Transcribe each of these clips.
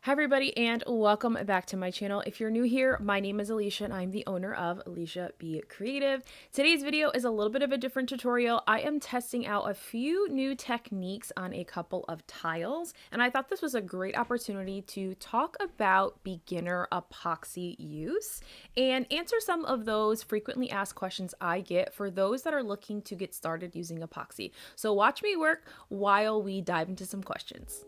Hi everybody and welcome back to my channel. If you're new here, my name is Alicia and I'm the owner of Alicia Be Creative. Today's video is a little bit of a different tutorial. I am testing out a few new techniques on a couple of tiles, and I thought this was a great opportunity to talk about beginner epoxy use and answer some of those frequently asked questions I get for those that are looking to get started using epoxy. So watch me work while we dive into some questions.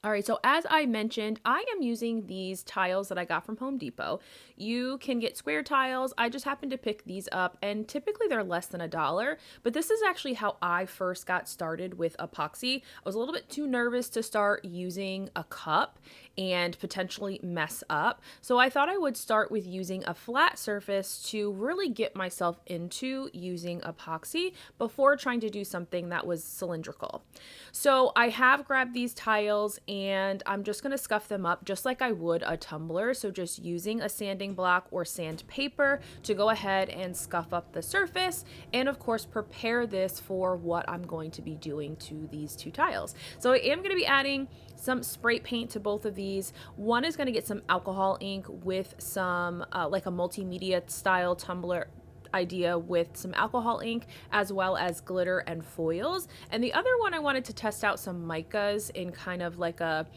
All right, so as I mentioned, I am using these tiles that I got from Home Depot. You can get square tiles. I just happened to pick these up, and typically they're less than $1, but this is actually how I first got started with epoxy. I was a little bit too nervous to start using a cup and potentially mess up, so I thought I would start with using a flat surface to really get myself into using epoxy before trying to do something that was cylindrical. So I have grabbed these tiles and I'm just going to scuff them up just like I would a tumbler. So just using a sanding block or sandpaper to go ahead and scuff up the surface, and of course prepare this for what I'm going to be doing to these two tiles. So I am going to be adding some spray paint to both of these. One is going to get some alcohol ink with some like a multimedia style tumbler idea with some alcohol ink, as well as glitter and foils. And the other one, I wanted to test out some micas in kind of like a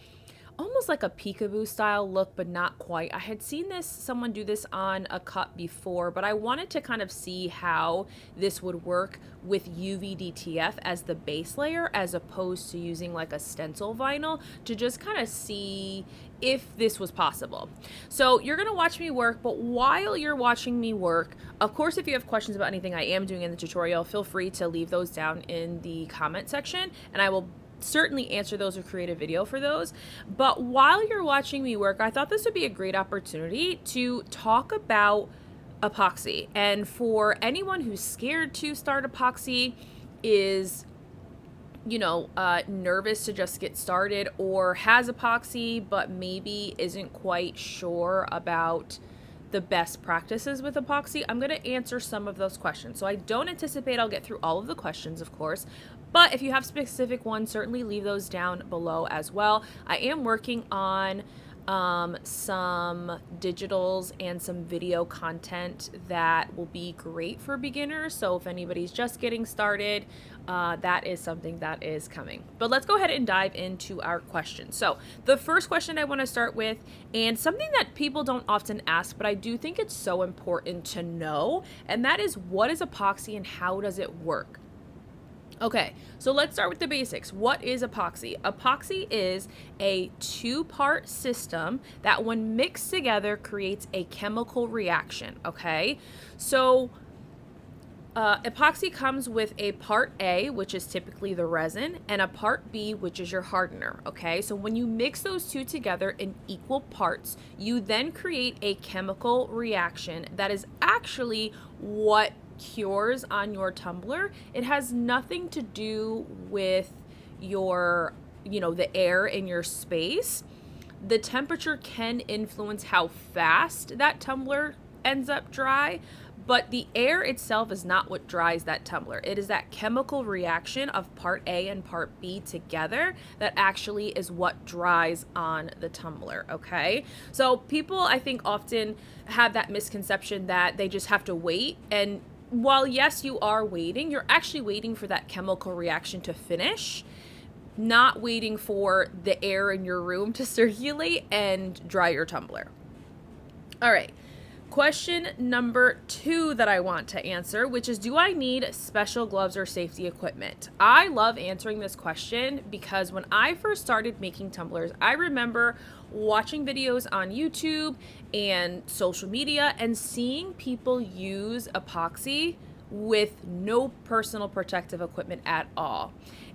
almost like a peekaboo style look, but not quite. I had seen someone do this on a cup before, but I wanted to kind of see how this would work with UV DTF as the base layer, as opposed to using like a stencil vinyl, to just kind of see if this was possible. So you're going to watch me work, but while you're watching me work, of course, if you have questions about anything I am doing in the tutorial, feel free to leave those down in the comment section, and I will certainly answer those or create a video for those. But while you're watching me work, I thought this would be a great opportunity to talk about epoxy. And for anyone who's scared to start epoxy, is nervous to just get started, or has epoxy but maybe isn't quite sure about the best practices with epoxy, I'm going to answer some of those questions. So I don't anticipate I'll get through all of the questions, of course, but if you have specific ones, certainly leave those down below as well. I am working on some digitals and some video content that will be great for beginners. So if anybody's just getting started, that is something that is coming. But let's go ahead and dive into our questions. So the first question I want to start with, and something that people don't often ask, but I do think it's so important to know, and that is, what is epoxy and how does it work? Okay, so let's start with the basics. What is epoxy? Epoxy is a two-part system that when mixed together creates a chemical reaction, okay? So epoxy comes with a part A, which is typically the resin, and a part B, which is your hardener, okay? So when you mix those two together in equal parts, you then create a chemical reaction that is actually what cures on your tumbler. It has nothing to do with your, the air in your space. The temperature can influence how fast that tumbler ends up dry, but the air itself is not what dries that tumbler. It is that chemical reaction of part A and part B together that actually is what dries on the tumbler, okay? So people, I think, often have that misconception that they just have to wait, and while yes, you are waiting, you're actually waiting for that chemical reaction to finish, not waiting for the air in your room to circulate and dry your tumbler. All right. Question number 2 that I want to answer, which is, do I need special gloves or safety equipment? I love answering this question because when I first started making tumblers, I remember watching videos on YouTube and social media and seeing people use epoxy with no personal protective equipment at all.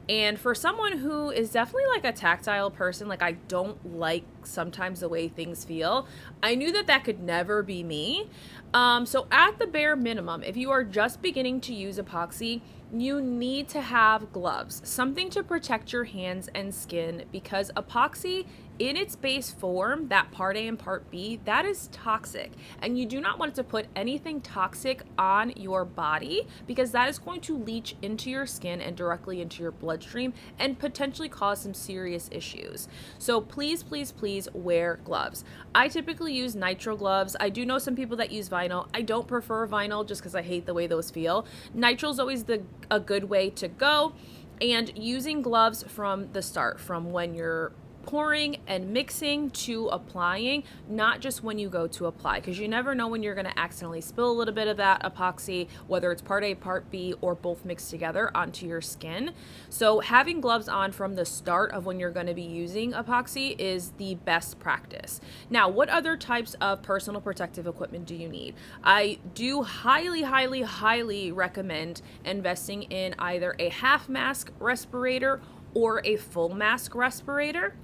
And for someone who is definitely like a tactile person, like I don't like sometimes the way things feel, I knew that that could never be me. So at the bare minimum, if you are just beginning to use epoxy, you need to have gloves, something to protect your hands and skin, because epoxy in its base form, that part A and part B, that is toxic. And you do not want to put anything toxic on your body because that is going to leach into your skin and directly into your bloodstream and potentially cause some serious issues. So please, please, please wear gloves. I typically use nitrile gloves. I do know some people that use vinyl. I don't prefer vinyl just because I hate the way those feel. Nitrile is always a good way to go. And using gloves from the start, from when you're pouring and mixing to applying, not just when you go to apply, because you never know when you're going to accidentally spill a little bit of that epoxy, whether it's part A, part B, or both mixed together onto your skin. So having gloves on from the start of when you're going to be using epoxy is the best practice. Now, what other types of personal protective equipment do you need? I do highly, highly, highly recommend investing in either a half mask respirator or a full mask respirator.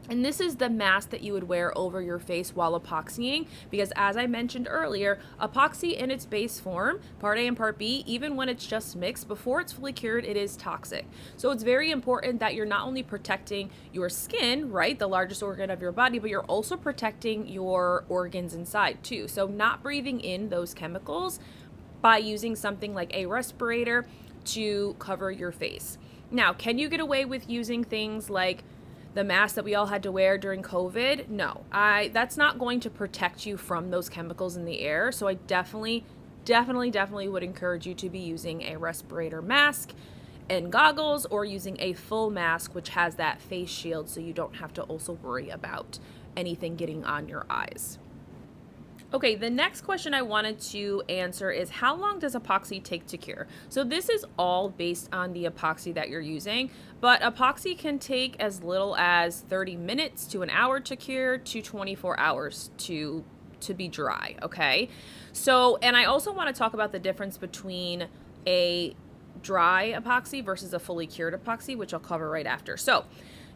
And this is the mask that you would wear over your face while epoxying, because as I mentioned earlier, epoxy in its base form, part A and part B, even when it's just mixed, before it's fully cured, it is toxic. So it's very important that you're not only protecting your skin, right, the largest organ of your body, but you're also protecting your organs inside too. So not breathing in those chemicals by using something like a respirator to cover your face. Now, can you get away with using things like the mask that we all had to wear during COVID? No, that's not going to protect you from those chemicals in the air. So I definitely would encourage you to be using a respirator mask and goggles, or using a full mask, which has that face shield, so you don't have to also worry about anything getting on your eyes. Okay, the next question I wanted to answer is, how long does epoxy take to cure? So this is all based on the epoxy that you're using, but epoxy can take as little as 30 minutes to an hour to cure to 24 hours to be dry, okay? So, and I also want to talk about the difference between a dry epoxy versus a fully cured epoxy, which I'll cover right after. So,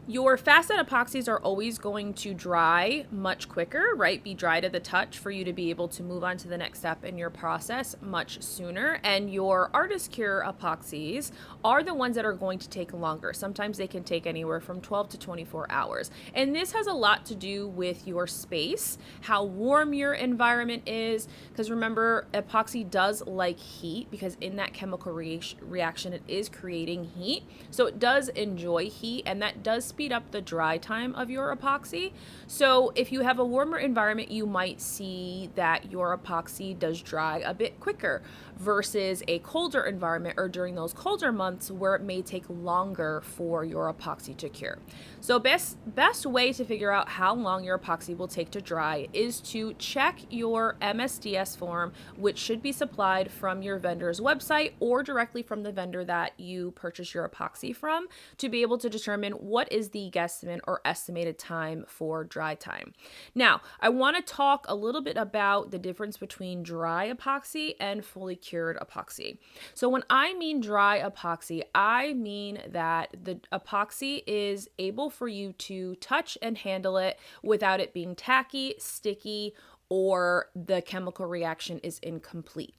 your fast set epoxies are always going to dry much quicker, right? Be dry to the touch for you to be able to move on to the next step in your process much sooner. And your artist cure epoxies are the ones that are going to take longer. Sometimes they can take anywhere from 12 to 24 hours. And this has a lot to do with your space, how warm your environment is. Because remember, epoxy does like heat, because in that chemical reaction, it is creating heat. So it does enjoy heat, and that does speed up the dry time of your epoxy. So if you have a warmer environment, you might see that your epoxy does dry a bit quicker versus a colder environment, or during those colder months where it may take longer for your epoxy to cure. So best way to figure out how long your epoxy will take to dry is to check your MSDS form, which should be supplied from your vendor's website or directly from the vendor that you purchase your epoxy from, to be able to determine what is the guesstimate or estimated time for dry time. Now, I want to talk a little bit about the difference between dry epoxy and fully cured epoxy. So when I mean dry epoxy, I mean that the epoxy is able for you to touch and handle it without it being tacky, sticky, or the chemical reaction is incomplete.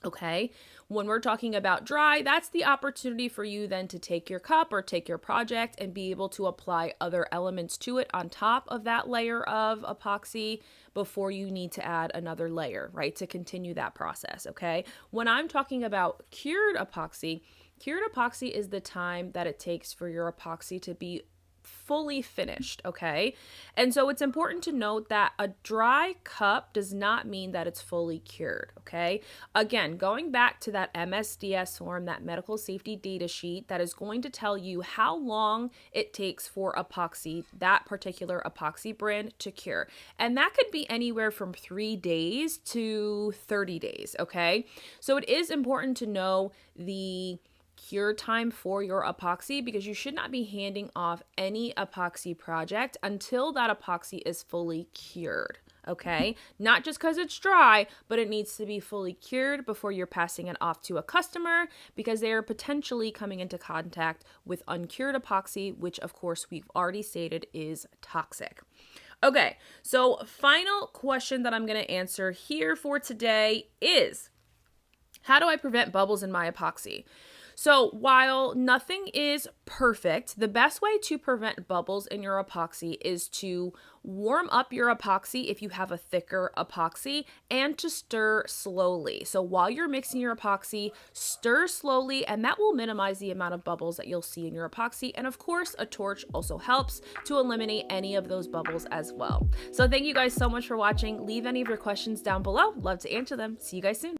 Okay, when we're talking about dry, that's the opportunity for you then to take your cup or take your project and be able to apply other elements to it on top of that layer of epoxy before you need to add another layer, right, to continue that process, okay? When I'm talking about cured epoxy is the time that it takes for your epoxy to be fully finished, okay? And so it's important to note that a dry cup does not mean that it's fully cured, okay? Again, going back to that MSDS form, that medical safety data sheet, that is going to tell you how long it takes for epoxy, that particular epoxy brand, to cure. And that could be anywhere from 3 days to 30 days, okay? So it is important to know the cure time for your epoxy, because you should not be handing off any epoxy project until that epoxy is fully cured, okay? Not just because it's dry, but it needs to be fully cured before you're passing it off to a customer, because they are potentially coming into contact with uncured epoxy, which of course we've already stated is toxic. Okay, so final question that I'm going to answer here for today is, how do I prevent bubbles in my epoxy? So while nothing is perfect, the best way to prevent bubbles in your epoxy is to warm up your epoxy if you have a thicker epoxy, and to stir slowly. So while you're mixing your epoxy, stir slowly, and that will minimize the amount of bubbles that you'll see in your epoxy. And of course, a torch also helps to eliminate any of those bubbles as well. So thank you guys so much for watching. Leave any of your questions down below. Love to answer them. See you guys soon.